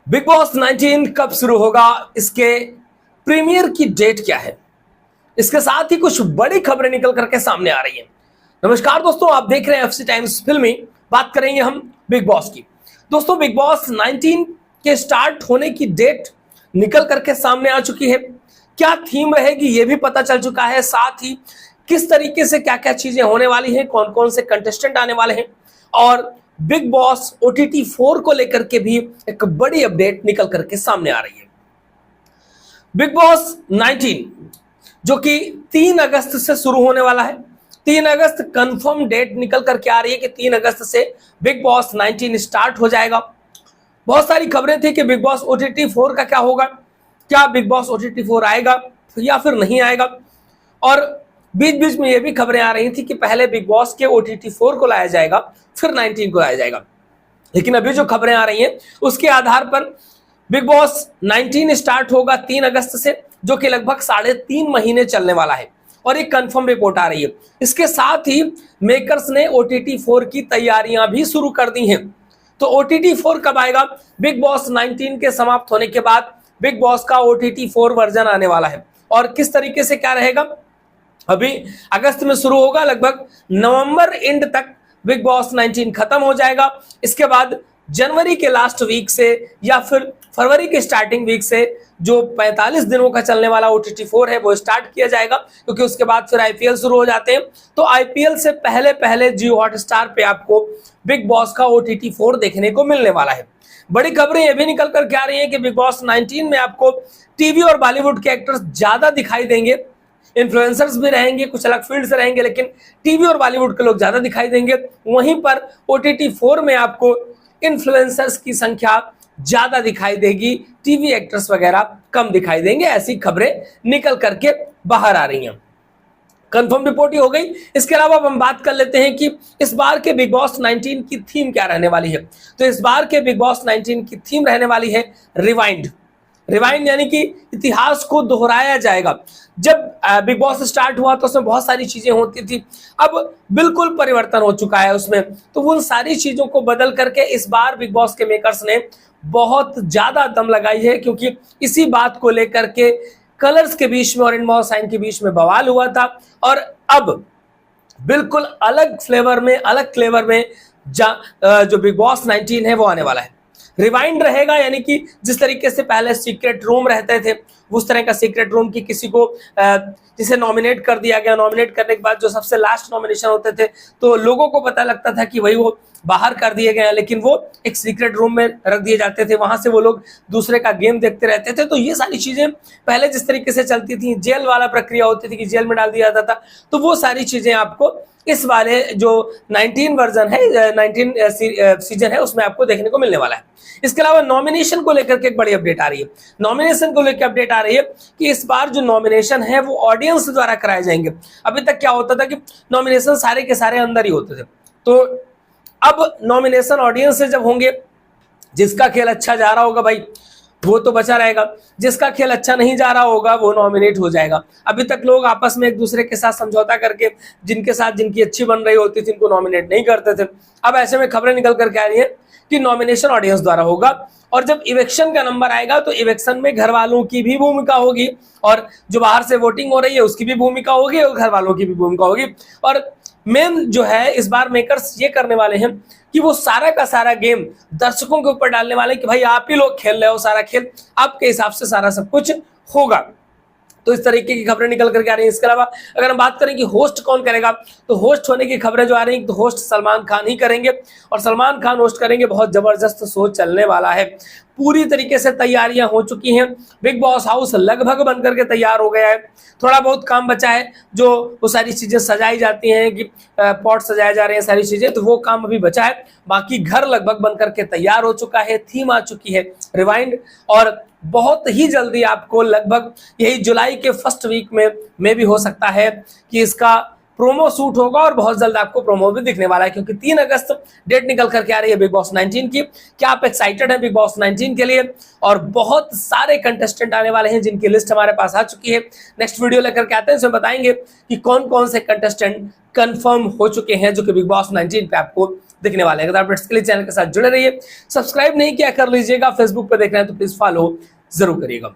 Big boss 19 कब शुरू होगा, इसके प्रीमियर की डेट क्या है, इसके साथ ही कुछ बड़ी खबरें निकल करके सामने आ रही हैं। नमस्कार दोस्तों, आप देख रहे हैं एफसी टाइम्स फिल्मी। बात करेंगे हम बिग बॉस की। दोस्तों, बिग बॉस 19 के स्टार्ट होने की डेट निकल करके सामने आ चुकी है। क्या थीम रहेगी ये भी पता चल चुका है, साथ ही किस तरीके से क्या क्या चीजें होने वाली हैं, कौन कौन से कंटेस्टेंट आने वाले हैं, और बिग बॉस OTT 4 को लेकर के भी एक बड़ी अपडेट निकल करके सामने आ रही है। बिग बॉस 19 जो कि 3 अगस्त से शुरू होने वाला है। 3 अगस्त कंफर्म डेट निकल करके आ रही है कि 3 अगस्त से बिग बॉस 19 स्टार्ट हो जाएगा। बहुत सारी खबरें थी कि बिग बॉस OTT 4 का क्या होगा, क्या बिग बॉस OTT 4 आएगा या फिर नहीं आएगा, और बीच बीच में ये भी खबरें आ रही थी कि पहले बिग बॉस के OTT 4 को लाया जाएगा, फिर 19 को लाया जाएगा। लेकिन अभी जो खबरें आ रही हैं उसके आधार पर बिग बॉस 19 स्टार्ट होगा 3 अगस्त से, जो कि लगभग 3.5 महीने चलने वाला है, और एक कंफर्म रिपोर्ट आ रही है। इसके साथ ही मेकर्स ने OTT 4 की तैयारियां भी शुरू कर दी हैं। तो OTT 4 कब आएगा? बिग बॉस 19 के समाप्त होने के बाद बिग बॉस का OTT 4 वर्जन आने वाला है, और किस तरीके से क्या रहेगा, अभी अगस्त में शुरू होगा, लगभग नवंबर एंड तक बिग बॉस 19 खत्म हो जाएगा। इसके बाद जनवरी के लास्ट वीक से या फिर फरवरी के स्टार्टिंग वीक से जो 45 दिनों का चलने वाला OTT 4 है वो स्टार्ट किया जाएगा, क्योंकि उसके बाद फिर IPL शुरू हो जाते हैं। तो IPL से पहले पहले जियो हॉटस्टार पे आपको बिग बॉस का OTT 4 देखने को मिलने वाला है। बड़ी खबरें ये भी निकल कर क्या आ रही है कि बिग बॉस 19 में आपको टीवी और बॉलीवुड के एक्टर्स ज्यादा दिखाई देंगे। इन्फ्लुएंसर्स भी रहेंगे, कुछ अलग फील्ड से रहेंगे, लेकिन टीवी और बॉलीवुड के लोग ज्यादा दिखाई देंगे। वहीं पर OTT 4 में आपको इन्फ्लुएंसर्स की संख्या ज्यादा दिखाई देगी, टीवी एक्टर्स वगैरह कम दिखाई देंगे। ऐसी खबरें निकल करके बाहर आ रही हैं। कंफर्म रिपोर्ट ही हो गई। इसके अलावा अब हम बात कर लेते हैं कि इस बार के बिग बॉस 19 की थीम क्या रहने वाली है। तो इस बार के बिग बॉस 19 की थीम रहने वाली है रिवाइंड। रिवाइंड यानी कि इतिहास को दोहराया जाएगा। जब बिग बॉस स्टार्ट हुआ तो उसमें बहुत सारी चीजें होती थी, अब बिल्कुल परिवर्तन हो चुका है उसमें। तो उन सारी चीजों को बदल करके इस बार बिग बॉस के मेकर्स ने बहुत ज्यादा दम लगाई है, क्योंकि इसी बात को लेकर के कलर्स के बीच में और इनमॉल साइन के बीच में बवाल हुआ था, और अब बिल्कुल अलग फ्लेवर में, अलग फ्लेवर में जो बिग बॉस 19 है वो आने वाला है। रिवाइंड रहेगा, यानी कि जिस तरीके से पहले सीक्रेट रूम रहते थे, उस तरह का सीक्रेट रूम की किसी को जिसे नॉमिनेट कर दिया गया, नॉमिनेट करने के बाद जो सबसे लास्ट नॉमिनेशन होते थे तो लोगों को पता लगता था कि वही वो बाहर कर दिए गए, लेकिन वो एक सीक्रेट रूम में रख दिए जाते थे, वहां से वो लोग दूसरे का गेम देखते रहते थे। तो ये सारी चीजें पहले जिस तरीके से चलती थी, जेल वाला प्रक्रिया होती थी कि जेल में डाल दिया जाता था, तो वो सारी चीजें आपको इस वाले जो 19 वर्जन है, 19 सीजन है, उसमें आपको देखने को मिलने वाला है। इसके अलावा नॉमिनेशन को लेकर के एक बड़ी अपडेट आ रही है। नॉमिनेशन को लेकर अपडेट आ रही है कि इस बार जो नॉमिनेशन है वो ऑडियंस द्वारा कराए जाएंगे। अभी तक क्या होता था कि नॉमिनेशन सारे के सारे अंदर ही होते थे, तो अब नॉमिनेशन ऑडियंस से जब होंगे, जिसका खेल अच्छा जा रहा होगा भाई वो तो बचा रहेगा, जिसका खेल अच्छा नहीं जा रहा होगा वो नॉमिनेट हो जाएगा। अभी तक लोग आपस में एक दूसरे के साथ समझौता करके जिनके साथ जिनकी अच्छी बन रही होती थी उनको नॉमिनेट नहीं करते थे। अब ऐसे में खबरें निकल करके आ रही है कि नॉमिनेशन ऑडियंस द्वारा होगा, और जब इलेक्शन का नंबर आएगा तो इलेक्शन में घर वालों की भी भूमिका होगी, और जो बाहर से वोटिंग हो रही है उसकी भी भूमिका होगी, और घर वालों की भी भूमिका होगी। और मेन जो है इस बार मेकर्स ये करने वाले हैं कि वो सारा का सारा गेम दर्शकों के ऊपर डालने वाले, कि भाई आप ही लोग खेल रहे हो, सारा खेल आपके हिसाब से सारा सब कुछ होगा। तो इस तरीके की खबरें निकल करके आ रही हैं। इसके अलावा अगर हम बात करें कि होस्ट कौन करेगा, तो होस्ट होने की खबरें जो आ रही हैं तो होस्ट सलमान खान ही करेंगे, और सलमान खान होस्ट करेंगे। बहुत जबरदस्त शो चलने वाला है, पूरी तरीके से तैयारियां हो चुकी हैं। बिग बॉस हाउस लगभग बनकर के तैयार हो गया है, थोड़ा बहुत काम बचा है, जो वो सारी चीजें सजाई जाती हैं कि पॉट सजाए जा रहे हैं, सारी चीजें, तो वो काम अभी बचा है। बाकी घर लगभग बनकर के तैयार हो चुका है, थीम आ चुकी है रिवाइंड, और बहुत ही जल्दी आपको लगभग यही जुलाई के फर्स्ट वीक में भी हो सकता है कि इसका प्रोमो शूट होगा, और बहुत जल्द आपको प्रोमो भी दिखने वाला है, क्योंकि 3 अगस्त डेट निकल करके आ रही है बिग बॉस 19 की। क्या आप एक्साइटेड हैं बिग बॉस 19 के लिए? और बहुत सारे कंटेस्टेंट आने वाले हैं जिनकी लिस्ट हमारे पास आ चुकी है। नेक्स्ट वीडियो लेकर के आते हैं, इसमें बताएंगे कि कौन कौन से कंटेस्टेंट कंफर्म हो चुके हैं जो कि बिग बॉस 19 पे आपको दिखने वाले हैं। अगर अपडेट्स के लिए चैनल के साथ जुड़े रहिए, सब्सक्राइब नहीं किया कर लीजिएगा, फेसबुक पर देख रहे हैं तो प्लीज फॉलो जरूर करिएगा।